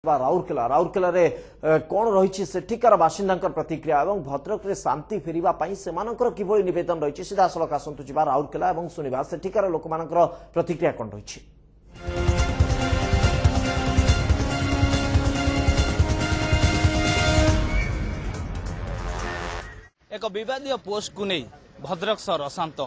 राउरकेला रे कौन रही सेठिकार बासिंदा प्रतिक्रिया और भद्रक रे शांति फेरवाई से किभली नवेदन रही सीधा सड़क आसतु जा राउरकेला और शुणा सेठिकार लोक प्रतिक्रिया कौन रही। एक विवादीय पोस्ट को नहीं भद्रक सहर अशांत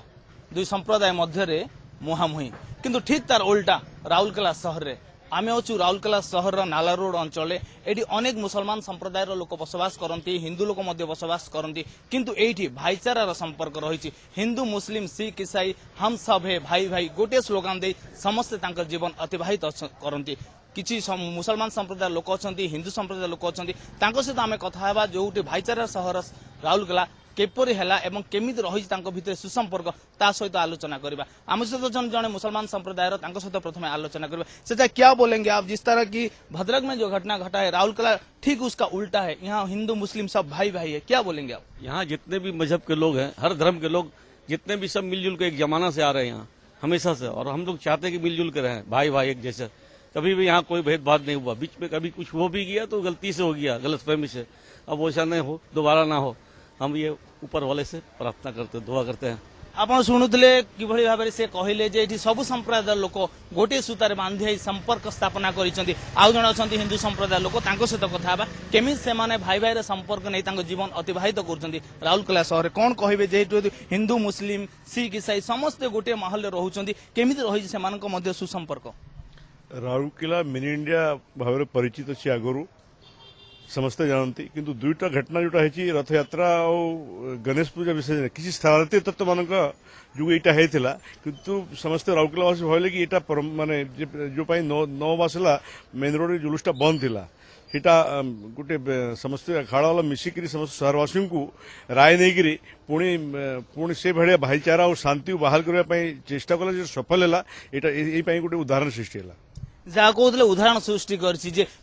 दुई संप्रदाय मध्य मुहांमुही किंतु ठीक तार उल्टा राउरकेला सहर रे आमे अच्छु राउरकेला सहर नाला रोड अंचल एटी अनेक मुसलमान संप्रदाय लोक बसवास करती हिंदू लोक बसवास करती किंतु एठी भाईचारार संपर्क रही हिंदू मुस्लिम सिख ईसाई हम सब है भाई भाई गोटे स्लोगान दे समस्ते तांकर जीवन अतिबाहित करती किसी मुसलमान संप्रदाय लोक अच्छा हिंदू संप्रदाय लोक अच्छा सहित आम कथा जो भाईचारा सहर राउरकेला केपरी है एवं केमिति रही भितर सुसंपर्क ता सहित आलोचना करवा आम सहित जन मुसलमान संप्रदाय सहित प्रथम आलोचना करवा से क्या बोलेंगे आप जिस तरह की भद्रक में जो घटना घटा है राउरकेला ठीक उसका उल्टा है यहाँ हिंदू मुस्लिम सब भाई भाई है क्या बोलेंगे आप? यहाँ जितने भी मजहब के लोग हैं हर धर्म के लोग जितने भी सब मिलजुल के एक जमाना से आ रहे हैं यहाँ हमेशा से और हम लोग चाहते हैं कि मिलजुल के रहें भाई भाई एक जैसे कभी भी यहाँ कोई भेदभाव नहीं हुआ बीच में कभी कुछ हो भी गया तो गलती से हो गया गलतफहमी से अब वैसा नहीं हो दोबारा ना हो हम ये ऊपर वाले से प्रार्थना करते दुआ करते हैं। आप शुणुले कि भाव से कहले जे सब संप्रदाय लोक गोटे सूतार बांधि संपर्क स्थापना कर जन अच्छा हिंदू संप्रदाय लोक सहित कथा केमी से भाई भाई संपर्क नहीं जीवन अतिबाहित कर राउरकेला सहर कौन कहे जेहेतु हिंदू मुस्लिम सिख ईसाई समस्ते गोटे महल रोचे केमी रही से सुसंपर्क राउरकेला मिनी इंडिया भाव परिचित अच्छी आगु समस्ते जानती किंतु दुईटा घटना जोटा है रथ यात्रा और गणेश पूजा विषय किसी स्थानीय तत्व मान जो यहाँ होता किंतु समस्ते राउरकेलावासी भाविले कि यहाँ माने जो 9 मास है मेन रोड जुलूसटा बंद थिला सीटा गोटे समस्त अखाड़ा वाला मिसिक समस्त सहरवासी को राय नहीं पुणी से भाया भाईचारा और शांति बाहर करने चेष्टा कला सफल है ये गोटे उदाहरण सृष्टि है जहाँ कहते उदाहरण सृष्टि कर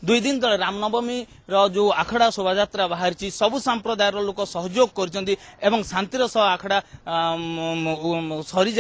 2 दिन तले रामनवमी जो आखड़ा शोभा बाहर सबु संप्रदाय लोक सहयोग कर शांतिर सह आखड़ा सरी